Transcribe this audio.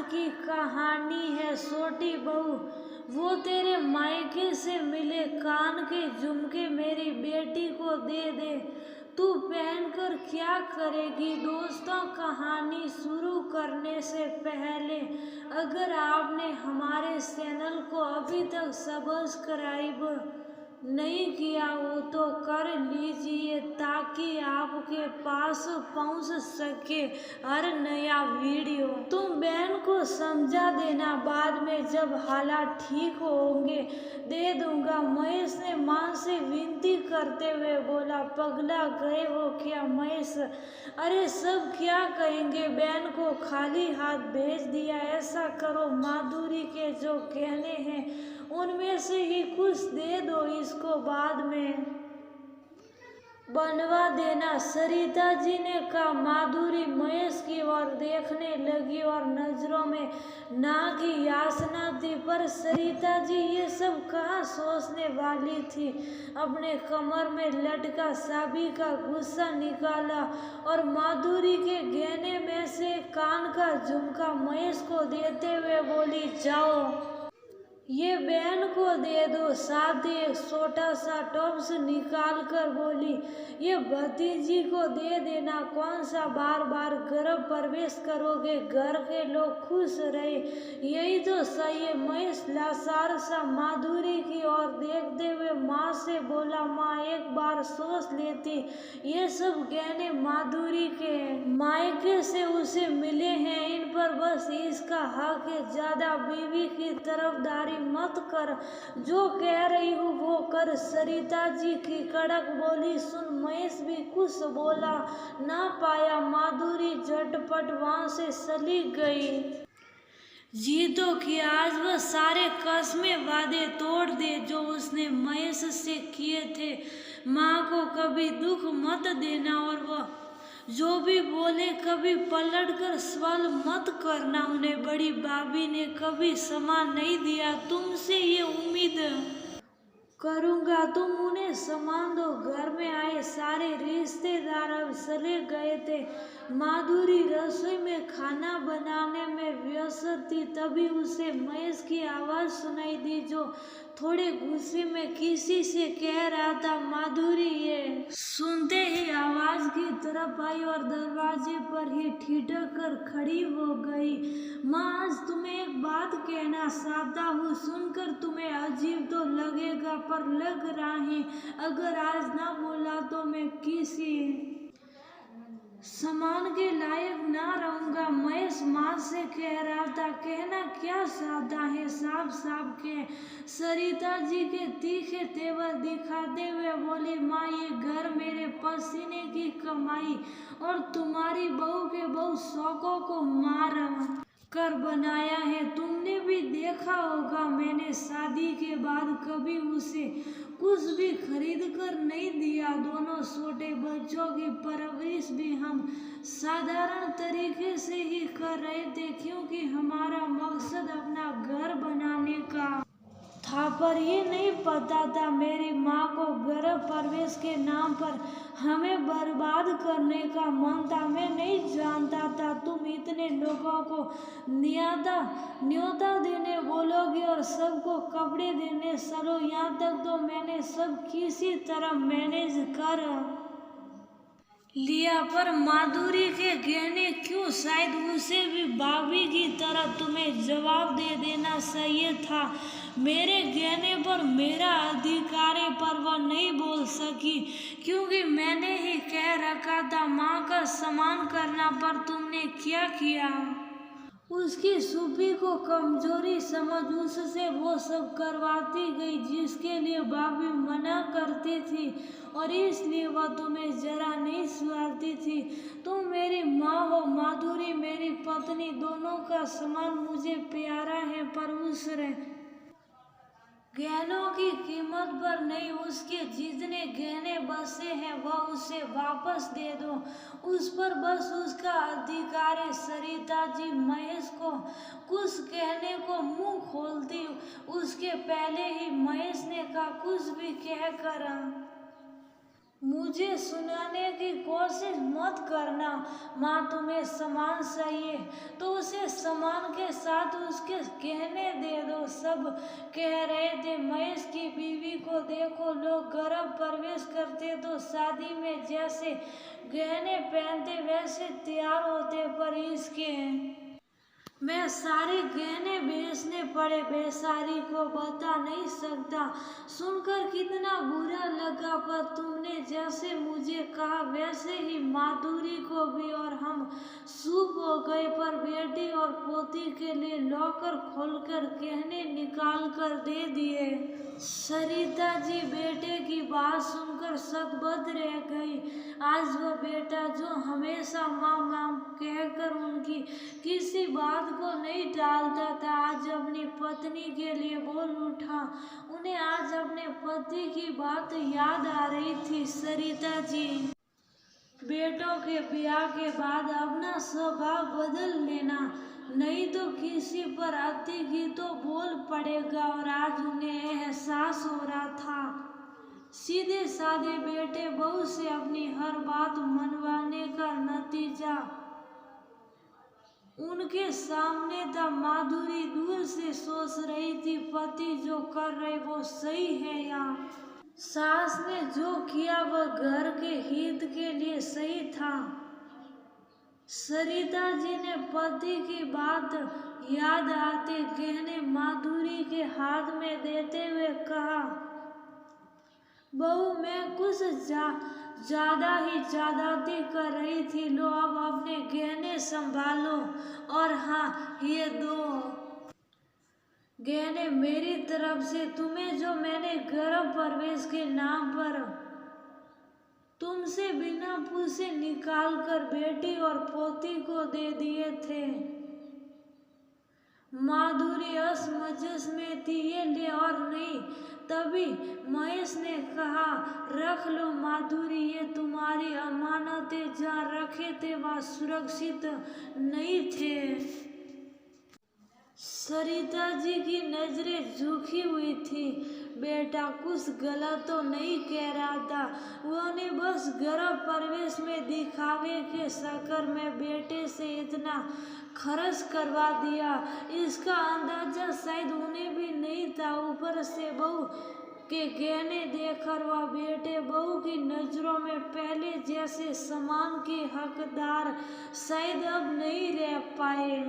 की कहानी है छोटी बहू। वो तेरे मायके से मिले कान के झुमके मेरी बेटी को दे दे, तू पहनकर क्या करेगी। दोस्तों, कहानी शुरू करने से पहले अगर आपने हमारे चैनल को अभी तक सब्सक्राइब नहीं किया हो तो कर लीजिए, ताकि आपके पास पहुंच सके हर नया वीडियो। तुम बहन को समझा देना, बाद में जब हालात ठीक होंगे दे दूंगा। महेश ने मां से विनती करते हुए बोला, पगला गए हो क्या महेश? अरे सब क्या कहेंगे, बहन को खाली हाथ भेज दिया। ऐसा करो, माधुरी के जो कहने हैं उनमें से ही कुछ दे दो, इसको बाद में बनवा देना। सरिता जी ने कहा। माधुरी महेश की ओर देखने लगी और नजरों में ना की याचना थी, पर सरिता जी ये सब कहाँ सोचने वाली थी। अपने कमर में लटका चाबी का गुस्सा निकाला और माधुरी के गहने में से कान का झुमका महेश को देते हुए बोली, जाओ ये बहन को दे दो। साथ ही एक छोटा सा टॉप्स निकाल कर बोली, ये भतीजी को दे देना। कौन सा बार बार गर्भ प्रवेश करोगे, घर के लोग खुश रहे यही तो सही है। महेश लाचार सा माधुरी की ओर देखते हुए माँ से बोला, माँ एक बार सोच लेती, ये सब गहने माधुरी के मायके से उसे मिले हैं, इन पर बस इसका हक है। ज्यादा बीवी की तरफदारी मत कर, जो कह रही हूँ वो कर। सरिता जी की कड़क बोली सुन महेश भी कुछ बोला ना पाया। माधुरी झटपट वहां से चली गई। जीतो कि आज वह सारे कसमे वादे तोड़ दे जो उसने महेश से किए थे। माँ को कभी दुख मत देना और वह जो भी बोले कभी पलट कर सवाल मत करना। उन्हें बड़ी भाभी ने कभी सम्मान नहीं दिया, तुमसे ये उम्मीद करूंगा तुम उन्हें सम्मान दो। घर में आए सारे रिश्तेदार अब चले गए थे। माधुरी रसोई में खाना बनाने में व्यस्त थी, तभी उसे महेश की आवाज सुनाई दी, जो थोड़े गुस्से में किसी से कह रहा था। माधुरी ये सुनते ही आवाज की तरफ आई और दरवाजे पर ही ठिठक कर खड़ी हो गई। माँ, आज तुम्हें एक बात कहना चाहता हूँ, सुनकर तुम्हें अजीब तो लगेगा पर लग रहा है अगर आज ना बोला तो मैं किसी सम्मान के लायक ना रहूंगा। महेश माँ से कह रहा था, कहना क्या चाहता है साफ साफ के। सरिता जी के तीखे तेवर दिखाते हुए बोली, माँ ये घर मेरे पसीने की कमाई और तुम्हारी बहू के बहुत शौकों को मार कर बनाया है। तुमने भी देखा होगा मैंने शादी के बाद कभी उसे कुछ भी खरीद कर नहीं दिया। दोनों छोटे बच्चों की परवरिश भी हम साधारण तरीके से ही कर रहे थे, क्योंकि हमारा मकसद अपना घर बनाने का था। पर ये नहीं पता था मेरी माँ को गर्भ प्रवेश के नाम पर हमें बर्बाद करने का मन था। मैं नहीं जानता था तुम इतने लोगों को न्योता देने बोलोगे और सबको कपड़े देने चलो। यहाँ तक तो मैंने सब किसी तरह मैनेज कर लिया, पर माधुरी के गहने क्यों? शायद उसे भी भाभी की तरह तुम्हें जवाब दे देना चाहिए था। मेरे गहने पर मेरा अधिकार है, पर वह नहीं बोल सकी क्योंकि मैंने ही कह रखा था माँ का सम्मान करना। पर तुमने क्या किया? उसकी सूफी को कमजोरी समझ उससे वो सब करवाती गई जिसके लिए भाभी मना करती थी, और इसलिए वह तुम्हें जरा नहीं सुहाती थी। तुम मेरी माँ हो माधुरी, मेरी पत्नी, दोनों का सम्मान मुझे प्यारा है, पर उस गहनों की कीमत पर नहीं। उसके जितने गहने बसे हैं वह उसे वापस दे दो, उस पर बस उसका अधिकार है। सरिता जी महेश को कुछ कहने को मुंह खोलती उसके पहले ही महेश ने कहा, कुछ भी कहकर मुझे सुनाने की कोशिश मत करना। माँ तुम्हें सम्मान चाहिए तो उसे सम्मान सम्मान के साथ उसके कहने दे दो। सब कह रहे थे महेश की बीवी को देखो, लोग गर्भ प्रवेश करते तो शादी में जैसे गहने पहनते वैसे तैयार होते, पर इसके मैं सारे गहने बेचने पड़े, बेचारी को बता नहीं सकता। सुनकर कितना बुरा लगा, पर तुमने जैसे मुझे कहा वैसे ही माधुरी को भी और हम सूप हो गए। पर बेटी और पोती के लिए लॉकर खोलकर गहने निकाल कर दे दिए। सरिता जी बेटे की बात सुनकर सतबद्ध रह गई। आज वो बेटा जो हमेशा माँ माँ कहकर उनकी किसी बात को नहीं टालता था, आज अपनी पत्नी के लिए बोल उठा। उन्हें आज अपने पति की बात याद आ रही थी। सरिता जी बेटों के ब्याह के बाद अपना स्वभाव बदल लेना, नहीं तो किसी पर अति ही तो बोल पड़ेगा। और आज उन्हें एहसास हो रहा था। सीधे साधे बेटे बहू से अपनी हर बात मनवाने का नतीजा उनके सामने था। माधुरी दूर से सोच रही थी पति जो कर रहे वो सही है या सास ने जो किया वह घर के हित के लिए सही था। सरिता जी ने पति की बात याद आते गहने माधुरी के हाथ में देते हुए कहा, बहू मैं कुछ ज्यादा ही ज्यादती कर रही थी, लो अब अपने गहने संभालो। और हाँ, ये दो गहने मेरी तरफ से तुम्हें, जो मैंने गर्भ प्रवेश के नाम पर तुमसे बिना पूछे निकाल कर बेटी और पोती को दे दिए थे। माधुरी असमंजस में थी, ये ले और नहीं। तभी महेश ने कहा, रख लो माधुरी, ये तुम्हारी अमानतें, जहाँ रखे थे वहाँ सुरक्षित नहीं थे। सरिता जी की नजरें झुकी हुई थी। बेटा कुछ गलत तो नहीं कह रहा था, उन्होंने बस गर्भ प्रवेश में दिखावे के चक्कर में बेटे से इतना खर्च करवा दिया, इसका अंदाजा शायद उन्हें भी नहीं था। ऊपर से बहू के गहने देखकर वह बेटे बहू की नजरों में पहले जैसे सम्मान के हकदार शायद अब नहीं रह पाए।